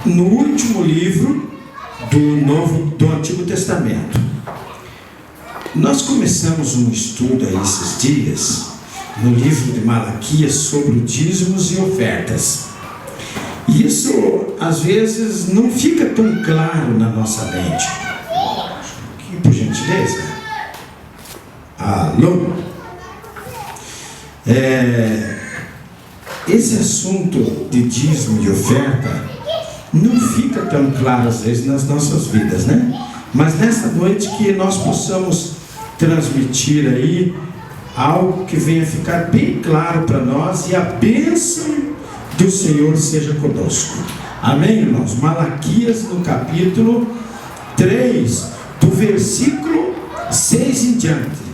no último livro do Antigo Testamento. Nós começamos um estudo aí esses dias, no livro de Malaquias, sobre dízimos e ofertas. E isso, às vezes, não fica tão claro na nossa mente. Aqui, por gentileza. Alô? Esse assunto de dízimo e oferta não fica tão claro, às vezes, nas nossas vidas, né? Mas nessa noite que nós possamos transmitir aí algo que venha ficar bem claro para nós, e a bênção do Senhor seja conosco. Amém, irmãos? Malaquias, no capítulo 3, do versículo 6 em diante.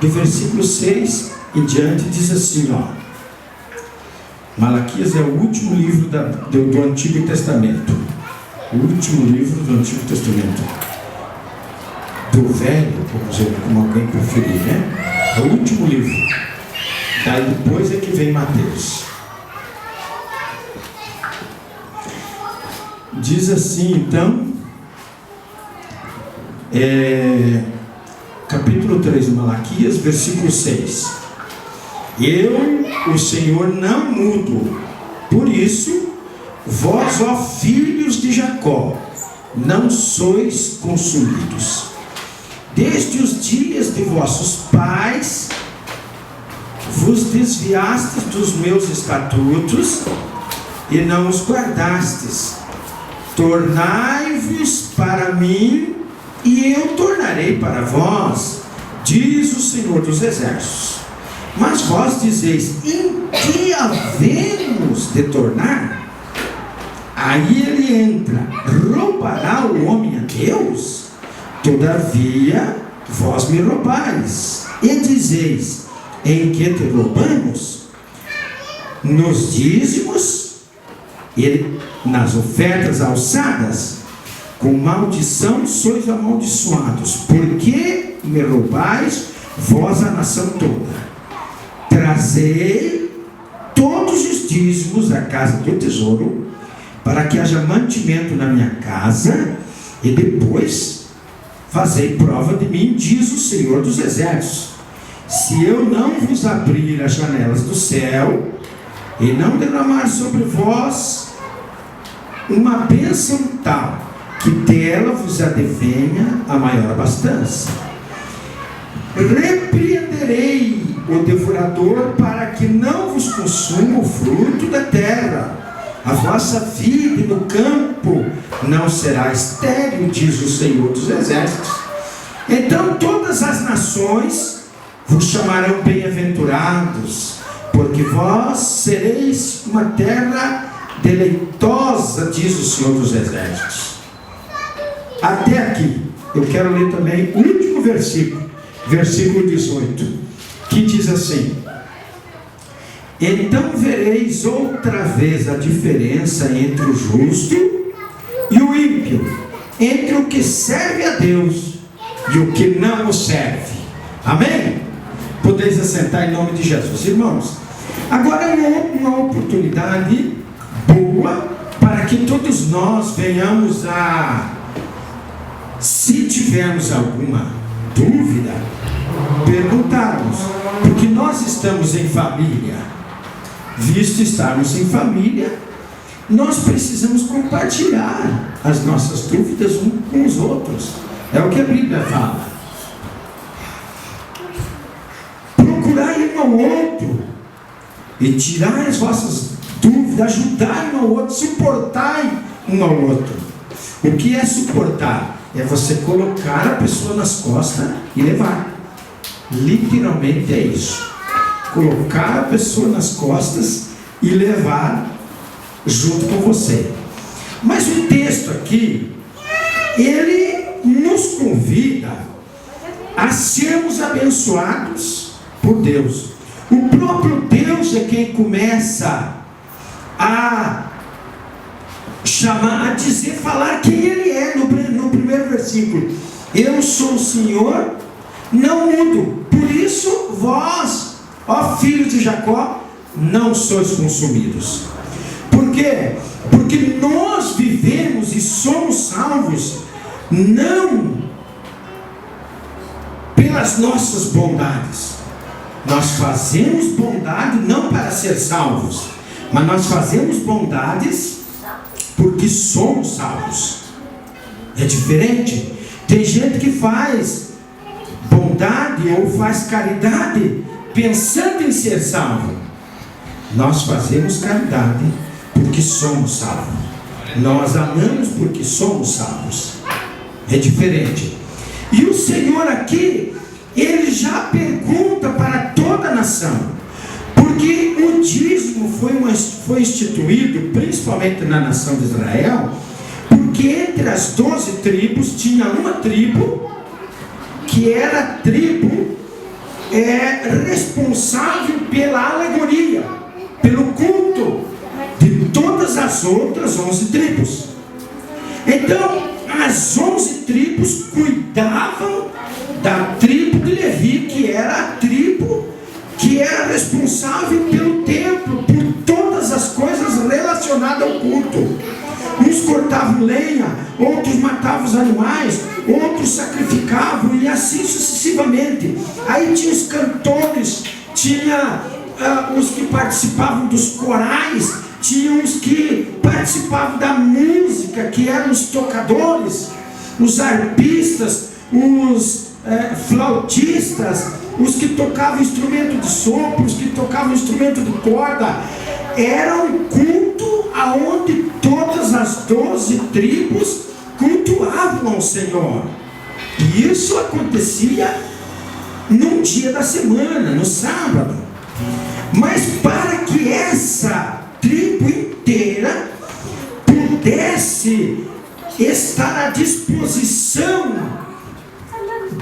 Do versículo 6 em diante diz assim, ó. Malaquias é o último livro do Antigo Testamento. O último livro do Antigo Testamento. Do Velho, como alguém preferir, né? É o último livro. Daí depois é que vem Mateus. Diz assim, então, capítulo 3 de Malaquias, versículo 6. Eu, o Senhor, não mudo. Por isso, vós, ó filhos de Jacó, não sois consumidos. Desde os dias de vossos pais, vos desviastes dos meus estatutos e não os guardastes. Tornai-vos para mim, e eu tornarei para vós, diz o Senhor dos Exércitos. Mas vós dizeis, em que havemos de tornar? Aí ele entra, roubará o homem a Deus? Todavia, vós me roubais, e dizeis, em que te roubamos? Nos dízimos e nas ofertas alçadas? Com maldição sois amaldiçoados, porque me roubais, vós a nação toda. Trazei todos os dízimos à casa do tesouro, para que haja mantimento na minha casa, e depois fazei prova de mim, diz o Senhor dos Exércitos. Se eu não vos abrir as janelas do céu, e não derramar sobre vós uma bênção tal, que dela vos advenha a maior abastança. Repreenderei o devorador, para que não vos consuma o fruto da terra. A vossa vida no campo não será estéril, diz o Senhor dos Exércitos. Então todas as nações vos chamarão bem-aventurados, porque vós sereis uma terra deleitosa, diz o Senhor dos Exércitos. Até aqui, eu quero ler também o último versículo, versículo 18, que diz assim: então vereis outra vez a diferença entre o justo e o ímpio, entre o que serve a Deus e o que não o serve. Amém? Podeis assentar em nome de Jesus. Irmãos, agora é uma oportunidade boa para que todos nós venhamos a, se tivermos alguma dúvida, perguntarmos, porque nós estamos em família. Visto estarmos em família, nós precisamos compartilhar as nossas dúvidas uns com os outros. É o que a Bíblia fala. Procurar um ao outro e tirar as vossas dúvidas, ajudar um ao outro, suportar um ao outro. O que é suportar? É você colocar a pessoa nas costas e levar. Literalmente é isso. Colocar a pessoa nas costas e levar junto com você. Mas o texto aqui, ele nos convida a sermos abençoados por Deus. O próprio Deus é quem começa a chamar, a dizer, falar quem Ele é no primeiro versículo. Eu sou o Senhor, não mudo. Por isso, vós, ó filhos de Jacó, não sois consumidos. Por quê? Porque nós vivemos e somos salvos não pelas nossas bondades. Nós fazemos bondade não para ser salvos, mas nós fazemos bondades porque somos salvos. É diferente. Tem gente que faz bondade ou faz caridade pensando em ser salvo. Nós fazemos caridade porque somos salvos. Nós amamos porque somos salvos. É diferente. E o Senhor aqui, Ele já pergunta para toda a nação, porque o dízimo foi instituído principalmente na nação de Israel, porque entre as 12 tribos tinha uma tribo que era a tribo responsável pela alegoria, pelo culto de todas as outras 11 tribos. Então as 11 tribos cuidavam da tribo de Levi, que era a tribo que era responsável pelo templo, por todas as coisas relacionadas ao culto. Uns cortavam lenha, outros matavam os animais, outros sacrificavam, e assim sucessivamente. Aí tinha os cantores, tinha os que participavam dos corais, tinha os que participavam da música, que eram os tocadores, os arpistas, os flautistas, os que tocavam instrumento de sopro, os que tocavam instrumento de corda. Era um culto aonde todas as 12 tribos cultuavam ao Senhor. E isso acontecia num dia da semana, no sábado. Mas para que essa tribo inteira pudesse estar à disposição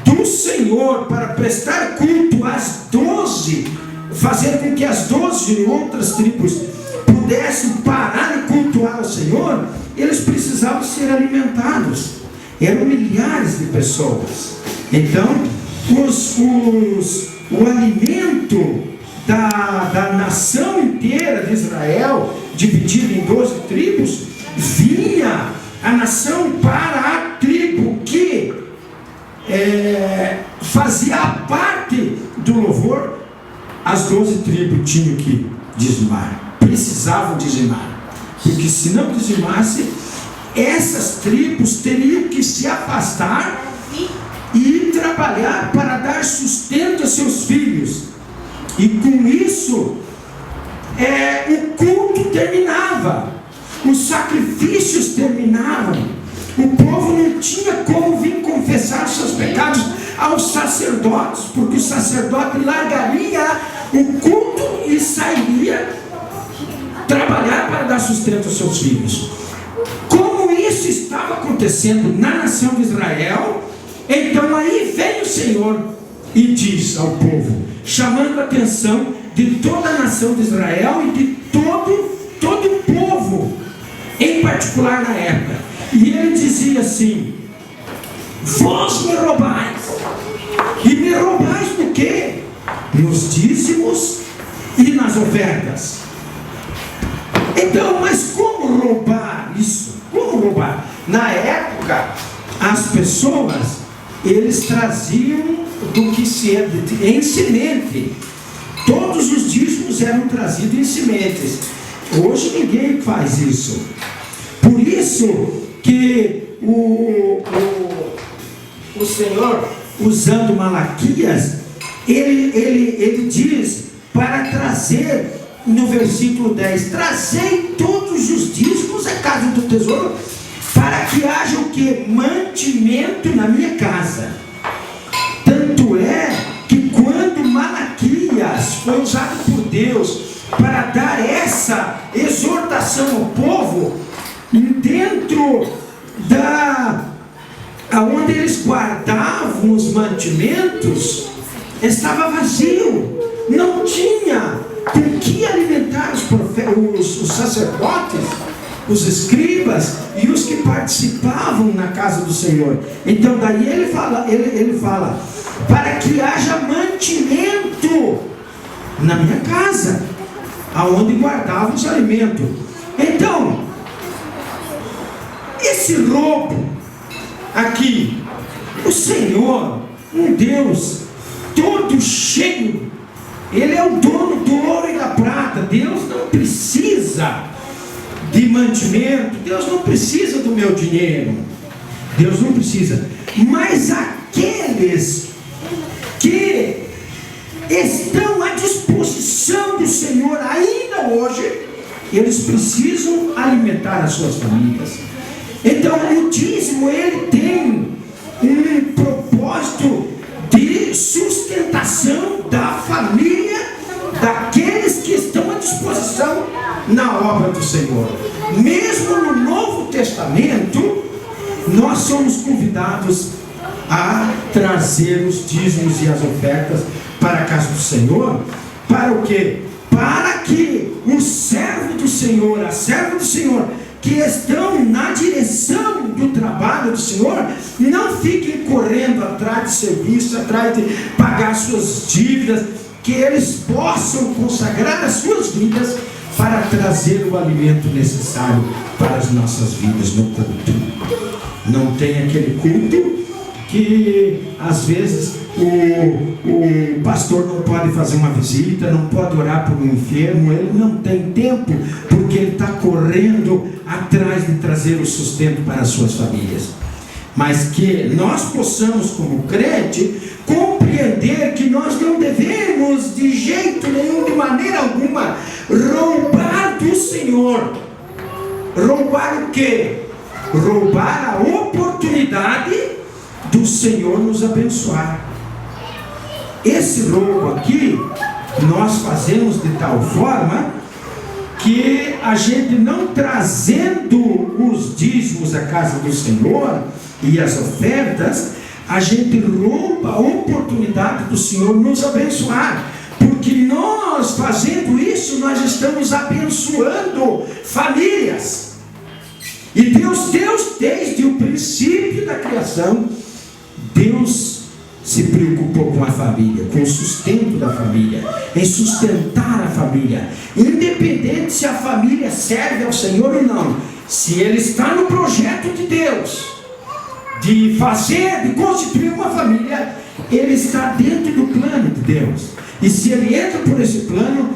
do Senhor para prestar culto às 12, fazer com que as 12 outras tribos pudessem parar e cultuar ao Senhor, eles precisavam ser alimentados. Eram milhares de pessoas. Então o alimento da nação inteira de Israel, dividida em 12 tribos, vinha a nação para a tribo que fazia parte do louvor. As 12 tribos tinham que dizimar, precisavam dizimar, porque se não dizimasse, essas tribos teriam que se afastar e trabalhar para dar sustento a seus filhos. E com isso o culto terminava, os sacrifícios terminavam. O povo não tinha como vir confessar seus pecados aos sacerdotes, porque o sacerdote largaria o culto e sairia trabalhar para dar sustento aos seus filhos. Como isso estava acontecendo na nação de Israel, então aí vem o Senhor e diz ao povo, chamando a atenção de toda a nação de Israel e de todo o povo, em particular na época. E ele dizia assim: vós me roubais. E me roubais no quê? Nos dízimos e nas ofertas. Então, mas como roubar isso? Como roubar? Na época, as pessoas, eles traziam do que se é em semente. Todos os dízimos eram trazidos em sementes. Hoje ninguém faz isso. Por isso que o Senhor, usando Malaquias, ele diz para trazer, no versículo 10, trazei todos os dízimos à casa do tesouro, para que haja o que? Mantimento na minha casa. Tanto é que quando Malaquias foi usado por Deus para dar essa exortação ao povo, dentro aonde eles guardavam os mantimentos, estava vazio, não tinha com que alimentar os sacerdotes, os escribas e os que participavam na casa do Senhor. Então daí ele fala para que haja mantimento na minha casa. aonde guardava os alimentos. Então, esse roubo aqui, o Senhor, um Deus todo cheio, Ele é o dono do ouro e da prata. Deus não precisa de mantimento, Deus não precisa do meu dinheiro, Deus não precisa. Mas aqueles que estão à disposição do Senhor ainda hoje, eles precisam alimentar as suas famílias. Então o dízimo, ele tem um propósito de sustentação da família, daqueles que estão à disposição na obra do Senhor. Mesmo no Novo Testamento, nós somos convidados a trazer os dízimos e as ofertas para a casa do Senhor. Para o quê? Para que o servo do Senhor, a serva do Senhor, que estão na direção do trabalho do Senhor, não fiquem correndo atrás de serviço, atrás de pagar suas dívidas, que eles possam consagrar as suas vidas para trazer o alimento necessário para as nossas vidas no culto. Não tem aquele culto que às vezes o pastor não pode fazer uma visita, não pode orar por um enfermo, ele não tem tempo, porque ele está correndo atrás de trazer o sustento para as suas famílias. Mas que nós possamos, como crente, compreender que nós não devemos de jeito nenhum, de maneira alguma, roubar do Senhor. Roubar o quê? Roubar a oportunidade do Senhor nos abençoar. Esse roubo aqui nós fazemos de tal forma que a gente, não trazendo os dízimos à casa do Senhor e as ofertas, a gente rouba a oportunidade do Senhor nos abençoar, porque nós fazendo isso, nós estamos abençoando famílias. E Deus, desde o princípio da criação, Deus se preocupou com a família, com o sustento da família, em sustentar a família, independente se a família serve ao Senhor ou não. Se ele está no projeto de Deus, de fazer, de constituir uma família, ele está dentro do plano de Deus. E se ele entra por esse plano,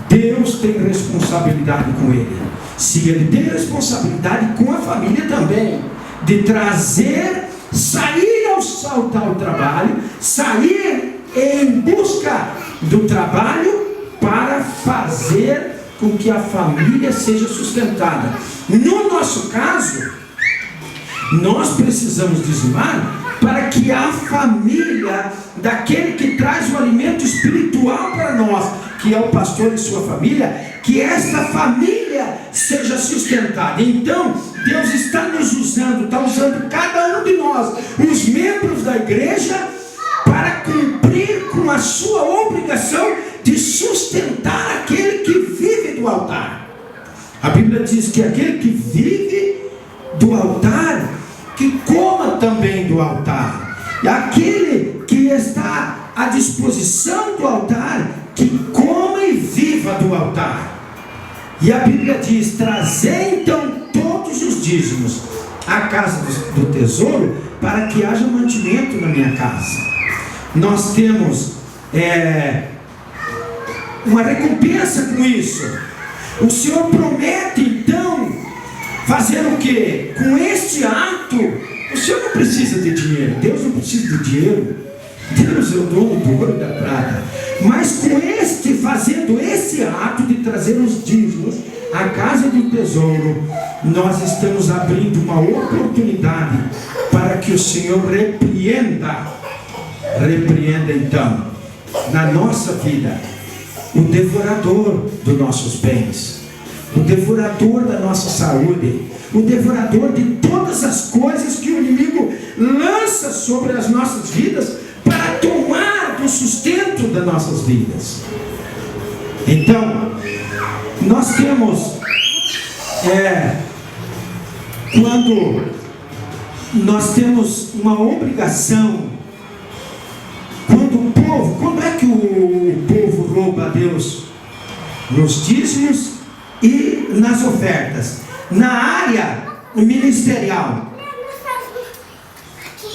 Deus tem responsabilidade com ele. Se ele tem responsabilidade com a família também, de trazer, sair ao trabalho, sair em busca do trabalho para fazer com que a família seja sustentada. No nosso caso, nós precisamos dizimar para que a família daquele que traz o alimento espiritual para nós, que é o pastor e sua família, que esta família seja sustentada. Então Deus está nos usando, está usando cada um de nós, os membros da igreja, para cumprir com a sua obrigação de sustentar aquele que vive do altar. A Bíblia diz que aquele que vive do altar, que coma também do altar. E aquele que está à disposição do altar, que coma e viva do altar. E a Bíblia diz: trazer então todos os dízimos à casa do tesouro, para que haja mantimento na minha casa. Nós temos uma recompensa com isso. O Senhor promete então fazer o que? Com este ato, o Senhor não precisa de dinheiro, Deus não precisa de dinheiro, Deus é o dono do ouro e da prata. Mas com fazendo esse ato de trazer os dízimos à casa do tesouro, nós estamos abrindo uma oportunidade para que o Senhor repreenda então na nossa vida o devorador dos nossos bens, o devorador da nossa saúde, o devorador de todas as coisas que o inimigo lança sobre as nossas vidas para tomar do sustento das nossas vidas. Então, nós temos quando nós temos uma obrigação, quando é que o povo rouba a Deus? nos dízimos e nas ofertas. Na área ministerial,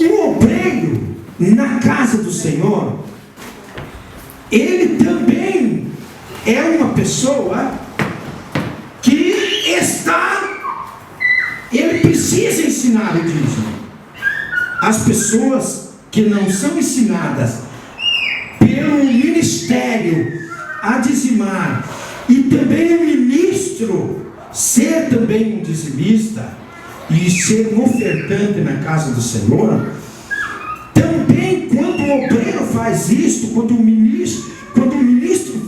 o obreiro na casa do Senhor, ele também é uma pessoa que ele precisa ensinar o dízimo. As pessoas que não são ensinadas pelo ministério a dizimar, e também o ministro ser também um dizimista e ser um ofertante na casa do Senhor, também quando o obreiro faz isto, quando o ministro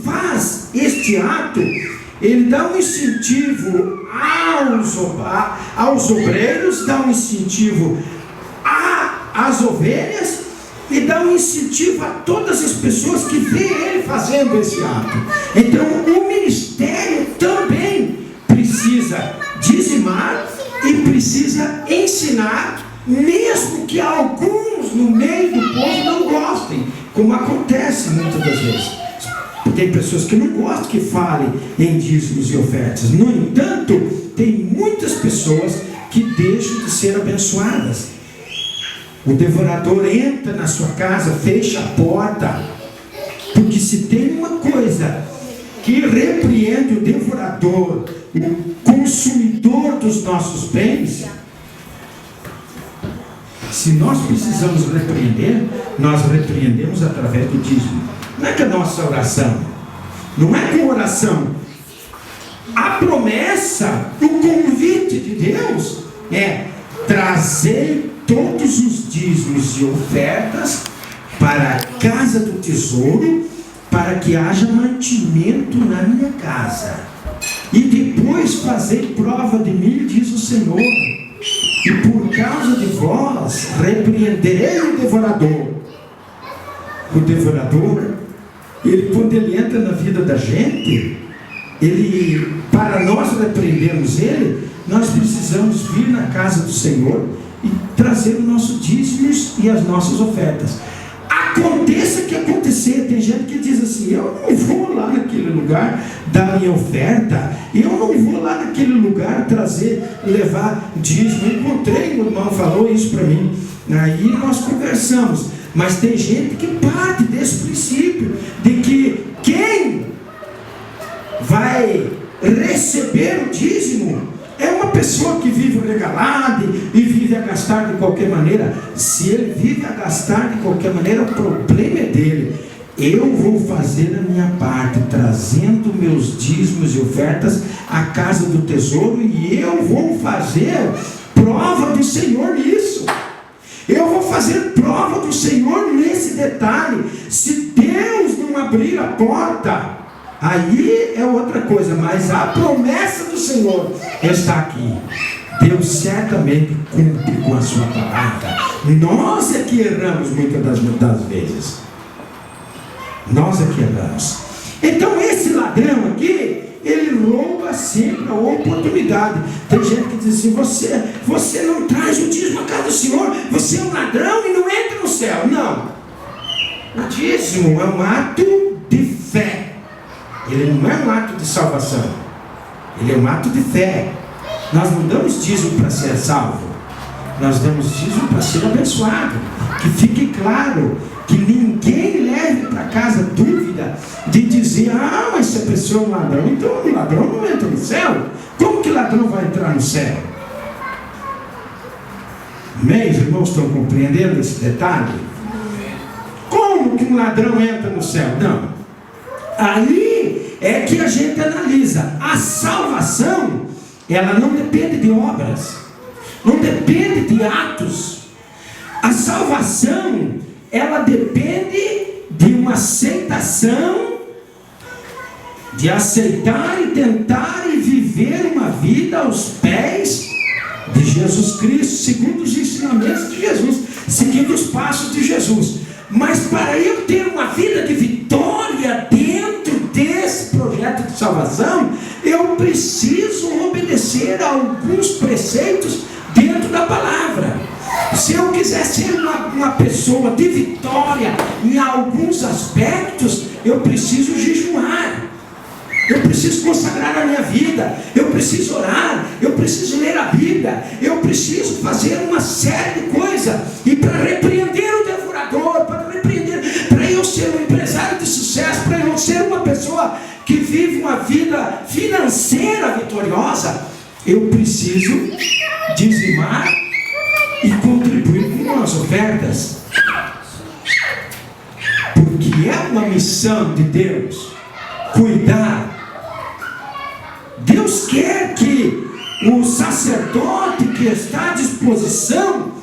faz este ato, ele dá um incentivo aos obreiros, dá um incentivo às ovelhas, e dá um incentivo a todas as pessoas que veem ele fazendo esse ato. Então o ministério também precisa dizimar e precisa ensinar, mesmo que alguns no meio do povo não gostem, como acontece muitas das vezes. Tem pessoas que não gostam que falem em dízimos e ofertas. No entanto, tem muitas pessoas que deixam de ser abençoadas. O devorador entra na sua casa, fecha a porta, porque se tem uma coisa que repreende o devorador, o consumidor dos nossos bens, se nós precisamos repreender, nós repreendemos através do dízimo. Não é que a nossa oração, não é com oração. A promessa, o convite de Deus é trazer todos os dízimos e ofertas para a casa do tesouro, para que haja mantimento na minha casa, e depois fazer prova de mim, diz o Senhor, e por causa de vós repreenderei o devorador. O devorador, quando ele entra na vida da gente, para nós repreendermos ele, nós precisamos vir na casa do Senhor e trazer os nossos dízimos e as nossas ofertas. Aconteça o que acontecer. Tem gente que diz assim: eu não vou lá naquele lugar dar minha oferta, eu não vou lá naquele lugar levar dízimo. Eu encontrei, o irmão falou isso para mim, aí nós conversamos. Mas tem gente que parte desse princípio de que quem vai receber o dízimo é uma pessoa que vive regalada e vive a gastar de qualquer maneira. Se ele vive a gastar de qualquer maneira, o problema é dele. Eu vou fazer a minha parte, trazendo meus dízimos e ofertas à casa do tesouro, e eu vou fazer prova do Senhor nisso. Eu vou fazer prova do Senhor nesse detalhe. Se Deus não abrir a porta, aí é outra coisa, mas a promessa do Senhor está aqui. Deus certamente cumpre com a sua palavra. Nós é que erramos muitas das vezes. Nós é que erramos. Então esse ladrão aqui, ele rouba sempre a oportunidade. Tem gente que diz assim: você não traz o dízimo à casa do Senhor, você é um ladrão e não entra no céu. Não. O dízimo é um ato de fé. Ele não é um ato de salvação. Ele é um ato de fé. Nós não damos dízimo para ser salvo. Nós damos dízimo para ser abençoado. Que fique claro, que ninguém leve para casa dúvida de dizer: ah, mas se a pessoa é um ladrão, então o ladrão não entra no céu. Como que ladrão vai entrar no céu? Amém? Os irmãos estão compreendendo esse detalhe? Como que um ladrão entra no céu? Não. Aí é que a gente analisa. A salvação, ela não depende de obras, não depende de atos. A salvação, ela depende de uma aceitação, de aceitar e tentar e viver uma vida aos pés de Jesus Cristo, segundo os ensinamentos de Jesus, seguindo os passos de Jesus. Mas para eu ter uma vida de vitória dentro desse projeto de salvação, eu preciso obedecer a alguns preceitos dentro da palavra. Se eu quiser ser uma pessoa de vitória em alguns aspectos, eu preciso jejuar. Eu preciso consagrar a minha vida, eu preciso orar, eu preciso ler a Bíblia, eu preciso fazer uma série de coisas, e para repreender o devorador, para eu ser um empresário de sucesso, para eu ser uma pessoa que vive uma vida financeira vitoriosa, eu preciso dizimar e contribuir com as ofertas, porque é uma missão de Deus cuidar. Deus quer que o sacerdote que está à disposição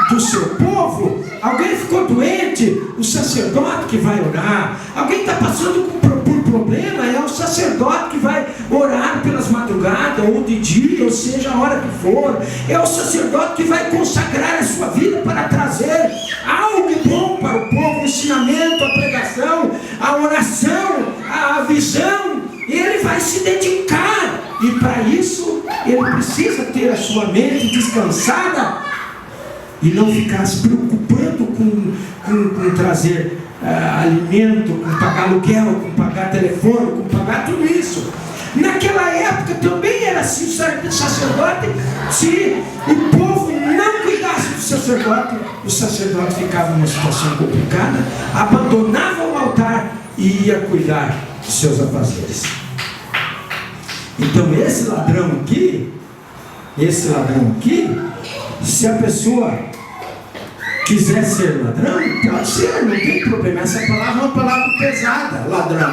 do seu povo, alguém ficou doente, o sacerdote que vai orar, alguém está passando por problema, é o sacerdote que vai orar pelas madrugadas, ou de dia, ou seja, a hora que for, é o sacerdote que vai consagrar a sua vida para trazer algo bom para o povo, o ensinamento, a pregação, a oração, a visão. Ele vai se dedicar, e para isso ele precisa ter a sua mente descansada e não ficar se preocupando com trazer alimento, com pagar aluguel, com pagar telefone, com pagar tudo isso. Naquela época também era assim. O sacerdote, se o povo não cuidasse do sacerdote, o sacerdote ficava numa situação complicada, abandonava o altar e ia cuidar dos seus afazeres. Então esse ladrão aqui, se a pessoa quiser ser ladrão, pode ser, não tem problema. Essa palavra é uma palavra pesada, ladrão.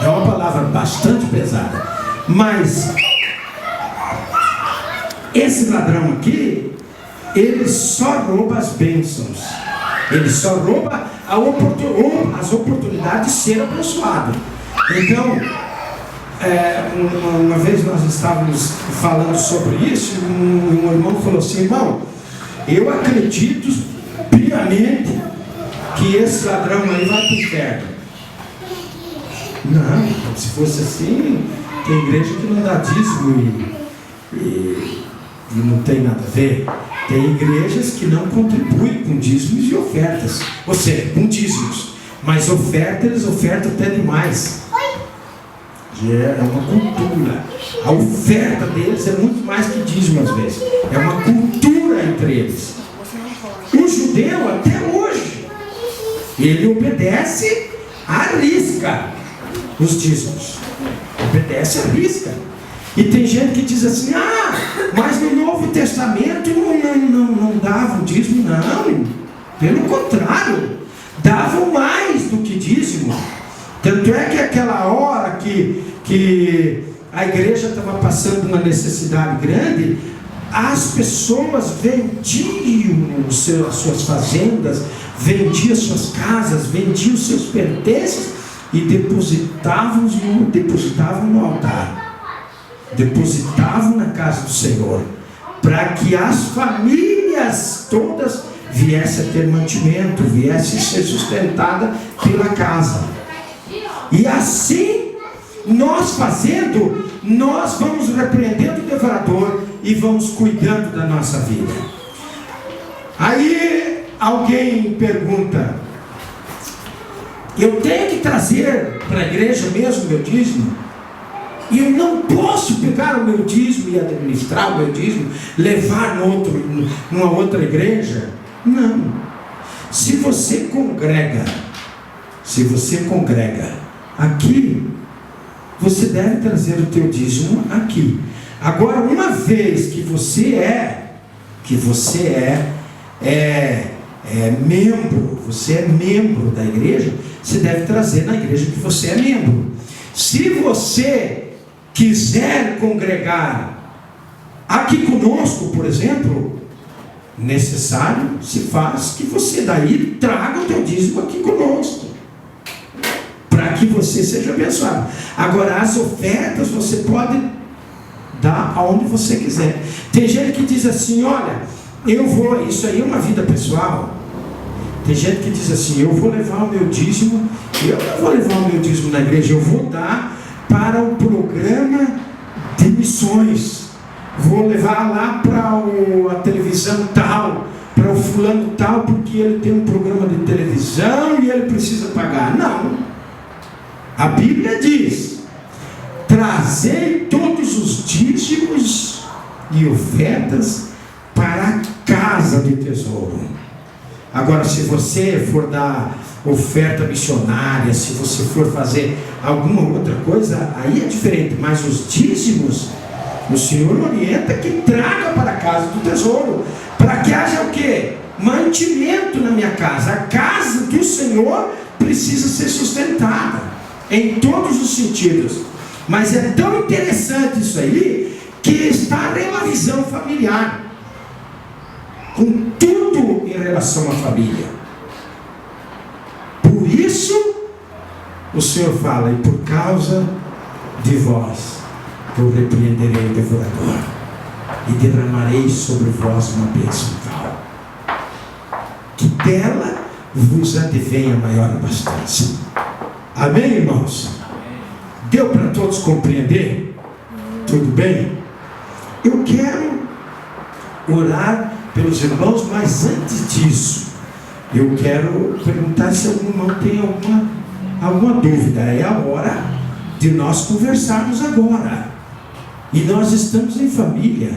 É uma palavra bastante pesada. Mas esse ladrão aqui, ele só rouba as bênçãos. Ele só rouba as oportunidades de ser abençoado. Então, uma vez nós estávamos falando sobre isso, um irmão falou assim: irmão, eu acredito piamente que esse ladrão aí vai para o inferno. Não, se fosse assim, tem igreja que não dá dízimo e não tem nada a ver. Tem igrejas que não contribuem com dízimos e ofertas, ou seja, com dízimos, mas ofertas, eles ofertam até demais. É uma cultura. A oferta deles é muito mais que dízimo às vezes. É uma cultura entre eles. O judeu até hoje, ele obedece à risca os dízimos. Obedece à risca. E tem gente que diz assim: mas no Novo Testamento não dava o dízimo. Não, pelo contrário, davam mais do que dízimo. Tanto é que aquela hora que a igreja estava passando uma necessidade grande, as pessoas vendiam as suas fazendas, vendiam suas casas, vendiam seus pertences e depositavam no altar, depositavam na casa do Senhor, para que as famílias todas viessem a ter mantimento, viessem a ser sustentadas pela casa. E assim, nós vamos repreendendo o devorador e vamos cuidando da nossa vida. Aí alguém pergunta: eu tenho que trazer para a igreja mesmo meu dízimo? E eu não posso pegar o meu dízimo e administrar o meu dízimo, levar numa outra igreja? Não. Se você congrega aqui, você deve trazer o teu dízimo aqui. Agora, uma vez que você é membro da igreja, você deve trazer na igreja que você é membro. Se você quiser congregar aqui conosco, por exemplo, necessário se faz que você daí traga o teu dízimo aqui conosco, para que você seja abençoado. Agora, as ofertas você pode dar aonde você quiser. Tem gente que diz assim: olha, isso aí é uma vida pessoal. Tem gente que diz assim: eu vou levar o meu dízimo, eu não vou levar o meu dízimo na igreja, eu vou dar para o programa de missões, vou levar lá para a televisão tal, para o fulano tal, porque ele tem um programa de televisão e ele precisa pagar. Não. A Bíblia diz trazei todos os dízimos e ofertas para a casa do tesouro. Agora, se você for dar oferta missionária, se você for fazer alguma outra coisa, aí é diferente. Mas os dízimos, o Senhor orienta que traga para a casa do tesouro, para que haja o quê? Mantimento na minha casa. A casa do Senhor precisa ser sustentada em todos os sentidos. Mas é tão interessante isso aí, que está na visão familiar, com tudo em relação à família. Por isso o Senhor fala: e por causa de vós eu repreenderei o devorador e derramarei sobre vós uma bênção tal, que dela vos advenha maior abastança. Amém, irmãos? Deu para todos compreender? Tudo bem? Eu quero orar pelos irmãos, mas antes disso, eu quero perguntar se algum irmão tem alguma dúvida. É a hora de nós conversarmos agora. E nós estamos em família.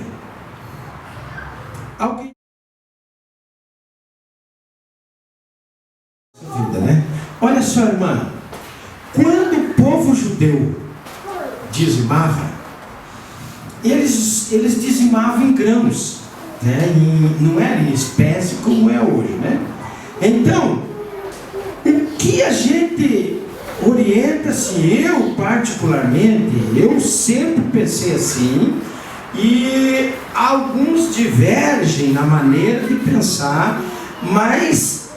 Alguém... vida, né? Olha só, irmã. Quando o povo judeu dizimava, eles dizimavam em grãos, né? Não era em espécie como é hoje, né? Então, o que a gente orienta-se, eu particularmente, eu sempre pensei assim, e alguns divergem na maneira de pensar, mas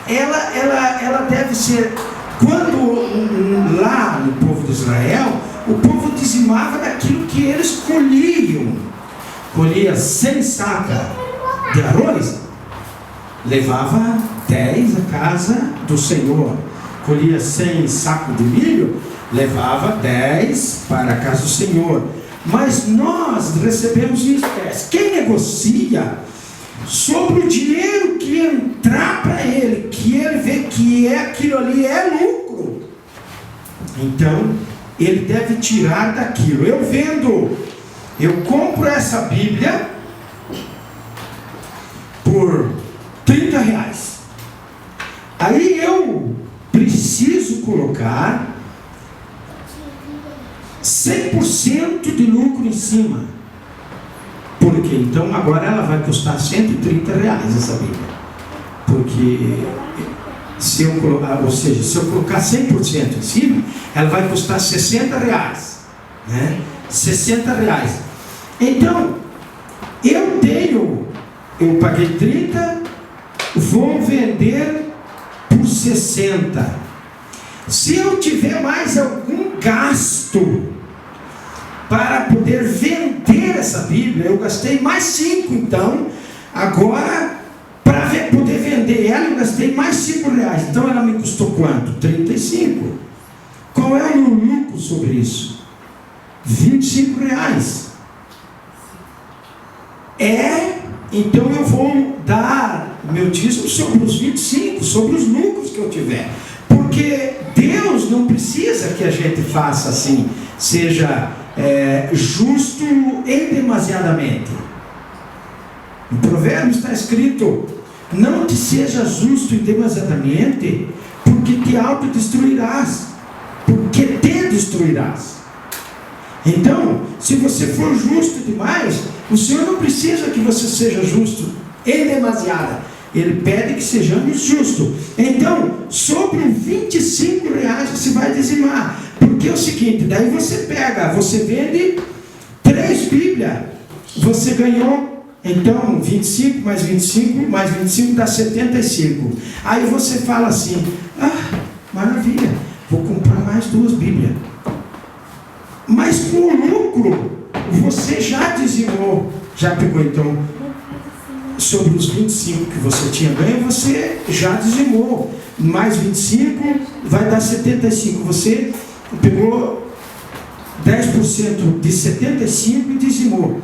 ela deve ser, quando lá no povo de Israel, o povo dizimava daquilo que eles colhiam. Colhia 100 sacas de arroz, levava 10 à casa do Senhor. Colhia 100 sacos de milho, levava 10 para a casa do Senhor. Mas nós recebemos em espécie. Quem negocia sobre o dinheiro que entrar para ele, que ele vê que aquilo ali é lucro, então ele deve tirar daquilo. Eu compro essa Bíblia por R$30. Aí eu preciso colocar 100% de lucro em cima. Porque então agora ela vai custar R$130 essa Bíblia. Porque se eu colocar, ou seja, se eu colocar 100% em cima, ela vai custar R$60, né? R$60. Então, eu paguei 30, vou vender por 60. Se eu tiver mais algum gasto para poder vender essa Bíblia, eu gastei mais 5, então, agora, para poder vender ela, eu gastei mais R$5. Então ela me custou quanto? 35. Qual é o lucro sobre isso? R$25. Então eu vou dar meu dízimo sobre os 25, sobre os lucros que eu tiver. Porque Deus não precisa que a gente faça assim, seja justo demasiadamente. Em Provérbios está escrito: não te seja justo demasiadamente, porque te autodestruirás, porque te destruirás. Então, se você for justo demais, o Senhor não precisa que você seja justo em demasiada. Ele pede que sejamos justos. Então, sobre R$25 você vai dizimar. Porque é o seguinte, daí você vende 3 Bíblias, você ganhou, então, 25 mais 25, mais 25 dá 75. Aí você fala assim: maravilha, vou comprar mais 2 Bíblias. Mas com o lucro, você já dizimou, já pegou então, sobre os 25 que você tinha ganho, você já dizimou. Mais 25 vai dar 75. Você pegou 10% de 75 e dizimou.